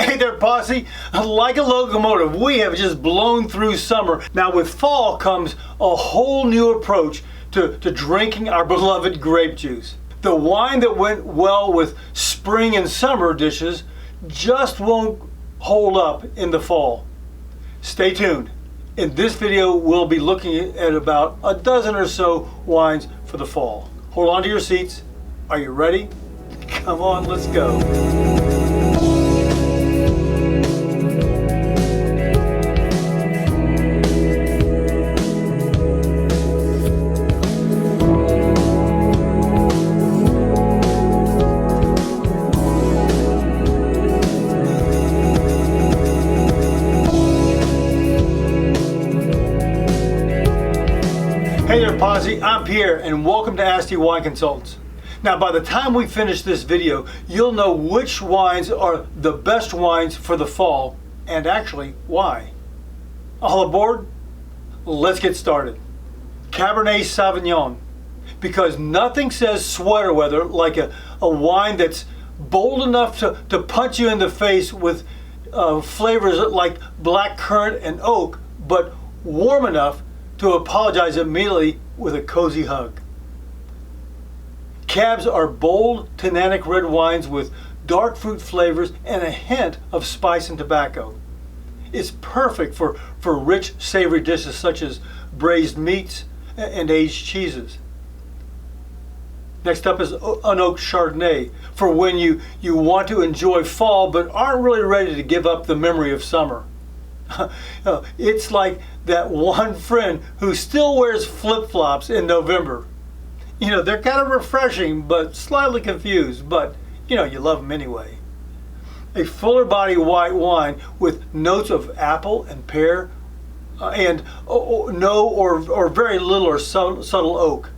Hey there, posse. Like a locomotive, we have just blown through summer. Now with fall comes a whole new approach to drinking our beloved grape juice. The wine that went well with spring and summer dishes just won't hold up in the fall. Stay tuned. In this video, we'll be looking at about a dozen or so wines for the fall. Hold on to your seats. Are you ready? Come on, let's go. Hey there, posse. I'm Pierre, and welcome to Asti Wine Consultants. Now, by the time we finish this video, you'll know which wines are the best wines for the fall, and actually why. All aboard? Let's get started. Cabernet Sauvignon, because nothing says sweater weather like a wine that's bold enough to punch you in the face with flavors like blackcurrant and oak, but warm enough to apologize immediately with a cozy hug. Cabs are bold, tannic red wines with dark fruit flavors and a hint of spice and tobacco. It's perfect for rich, savory dishes such as braised meats and aged cheeses. Next up is unoaked Chardonnay, for when you want to enjoy fall but aren't really ready to give up the memory of summer. It's like that one friend who still wears flip-flops in November. You know, they're kind of refreshing but slightly confused, but you know, you love them anyway. A fuller body white wine with notes of apple and pear and no or very little or subtle oak.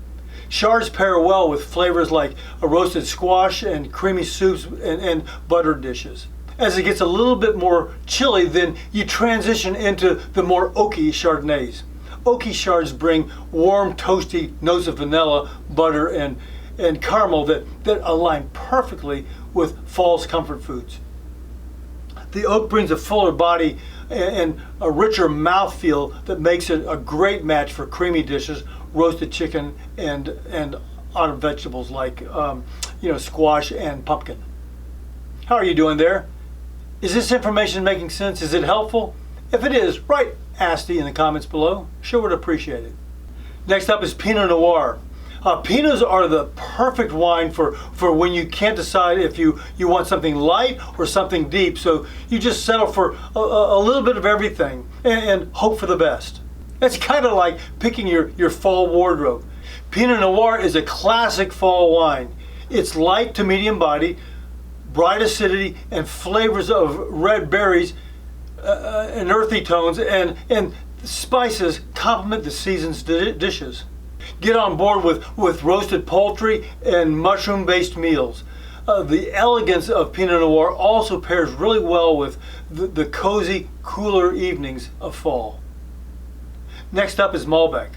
Chards pair well with flavors like a roasted squash and creamy soups and butter dishes. As it gets a little bit more chilly, then you transition into the more oaky Chardonnays. Oaky Chards bring warm, toasty notes of vanilla, butter, and caramel that align perfectly with fall's comfort foods. The oak brings a fuller body and a richer mouthfeel that makes it a great match for creamy dishes, roasted chicken, and autumn vegetables like squash and pumpkin. How are you doing there? Is this information making sense? Is it helpful? If it is, write Asti in the comments below. Sure would appreciate it. Next up is Pinot Noir. Pinots are the perfect wine for when you can't decide if you want something light or something deep, so you just settle for a little bit of everything and hope for the best. It's kind of like picking your fall wardrobe. Pinot Noir is a classic fall wine. It's light to medium body, bright acidity, and flavors of red berries and earthy tones and spices complement the season's dishes. Get on board with roasted poultry and mushroom-based meals. The elegance of Pinot Noir also pairs really well with the cozy, cooler evenings of fall. Next up is Malbec.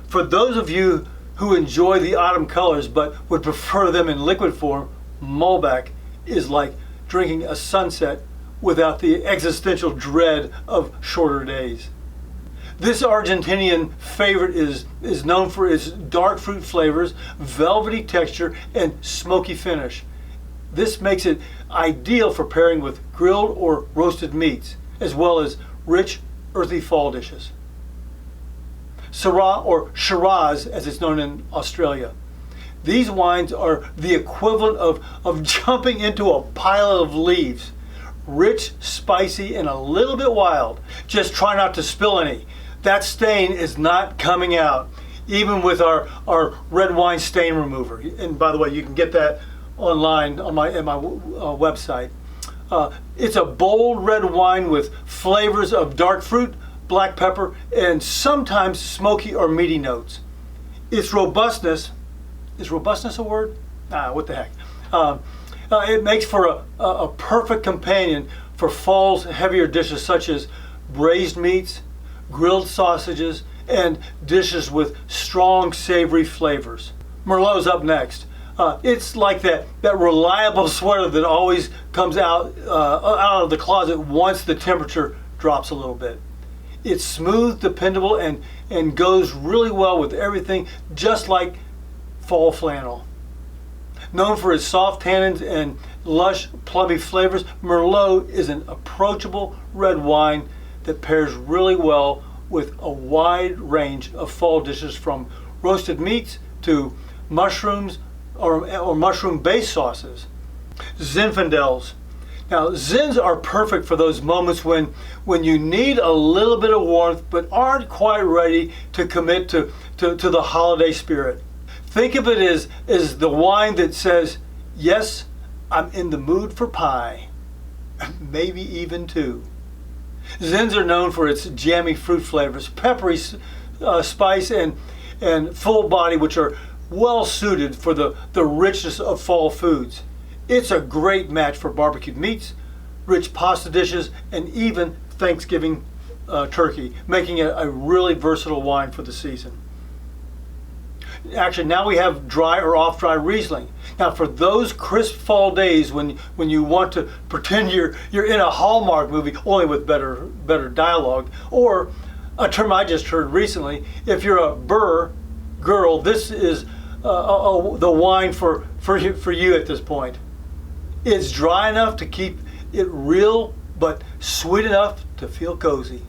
For those of you who enjoy the autumn colors but would prefer them in liquid form, Malbec is like drinking a sunset without the existential dread of shorter days. This Argentinian favorite is known for its dark fruit flavors, velvety texture, and smoky finish. This makes it ideal for pairing with grilled or roasted meats, as well as rich, earthy fall dishes. Syrah, or Shiraz as it's known in Australia. These wines are the equivalent of jumping into a pile of leaves. Rich, spicy, and a little bit wild. Just try not to spill any. That stain is not coming out, even with our red wine stain remover. And by the way, you can get that online on my website. It's a bold red wine with flavors of dark fruit, black pepper, and sometimes smoky or meaty notes. Its robustness, is robustness a word? What the heck? It makes for a perfect companion for fall's heavier dishes such as braised meats, grilled sausages, and dishes with strong savory flavors. Merlot's up next. It's like that reliable sweater that always comes out of the closet once the temperature drops a little bit. It's smooth, dependable, and goes really well with everything, just like fall flannel. Known for its soft tannins and lush, plummy flavors, Merlot is an approachable red wine that pairs really well with a wide range of fall dishes, from roasted meats to mushrooms or mushroom-based sauces. Zinfandels. Now, Zins are perfect for those moments when you need a little bit of warmth but aren't quite ready to commit to the holiday spirit. Think of it as the wine that says, yes, I'm in the mood for pie. Maybe even two. Zins are known for its jammy fruit flavors, peppery spice, and full body, which are well suited for the richness of fall foods. It's a great match for barbecued meats, rich pasta dishes, and even Thanksgiving turkey, making it a really versatile wine for the season. Actually, now we have dry or off-dry Riesling. Now, for those crisp fall days when you want to pretend you're in a Hallmark movie, only with better dialogue, or a term I just heard recently, if you're a burr girl, this is the wine for you at this point. It's dry enough to keep it real, but sweet enough to feel cozy.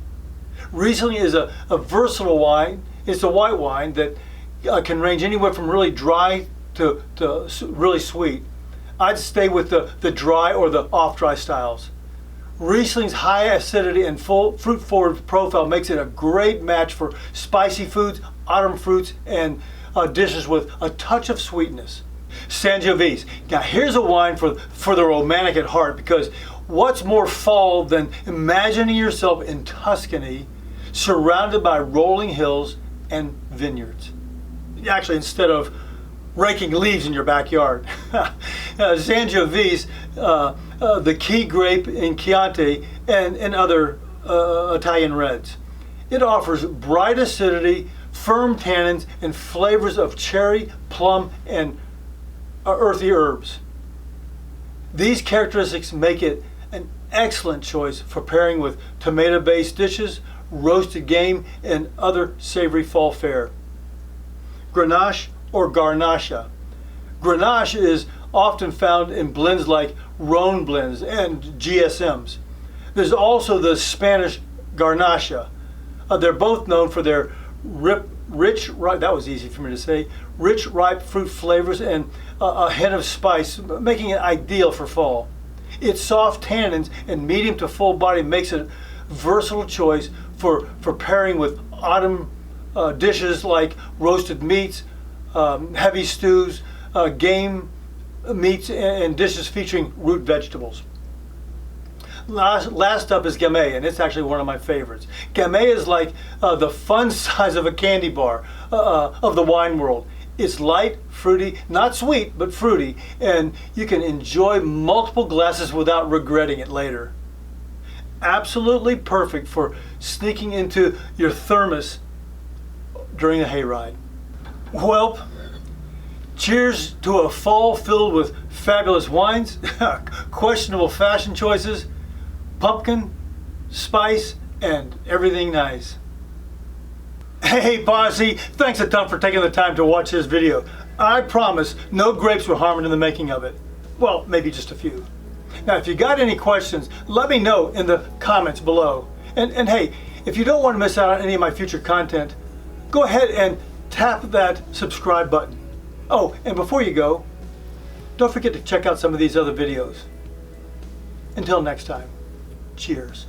Riesling is a versatile wine. It's a white wine that can range anywhere from really dry to really sweet. I'd stay with the dry or the off-dry styles. Riesling's high acidity and full fruit-forward profile makes it a great match for spicy foods, autumn fruits, and dishes with a touch of sweetness. Sangiovese. Now here's a wine for the romantic at heart, because what's more fall than imagining yourself in Tuscany surrounded by rolling hills and vineyards? Actually, instead of raking leaves in your backyard. Sangiovese, the key grape in Chianti and other Italian reds. It offers bright acidity, firm tannins, and flavors of cherry, plum, and earthy herbs. These characteristics make it an excellent choice for pairing with tomato-based dishes, roasted game, and other savory fall fare. Grenache or Garnacha. Grenache is often found in blends like Rhone blends and GSMs. There's also the Spanish Garnacha. They're both known for their rich, that was easy for me to say, rich, ripe fruit flavors and a hint of spice, making it ideal for fall. Its soft tannins and medium to full body makes it a versatile choice for pairing with autumn dishes like roasted meats, heavy stews, game meats, and dishes featuring root vegetables. Last up is Gamay, and it's actually one of my favorites. Gamay is like the fun size of a candy bar of the wine world. It's light, fruity, not sweet, but fruity, and you can enjoy multiple glasses without regretting it later. Absolutely perfect for sneaking into your thermos during a hayride. Well, cheers to a fall filled with fabulous wines, questionable fashion choices, pumpkin, spice, and everything nice. Hey posse, thanks a ton for taking the time to watch this video. I promise no grapes were harmed in the making of it. Well, maybe just a few. Now, if you got any questions, let me know in the comments below. And hey, if you don't want to miss out on any of my future content, go ahead and tap that subscribe button. Oh, and before you go, don't forget to check out some of these other videos. Until next time, cheers.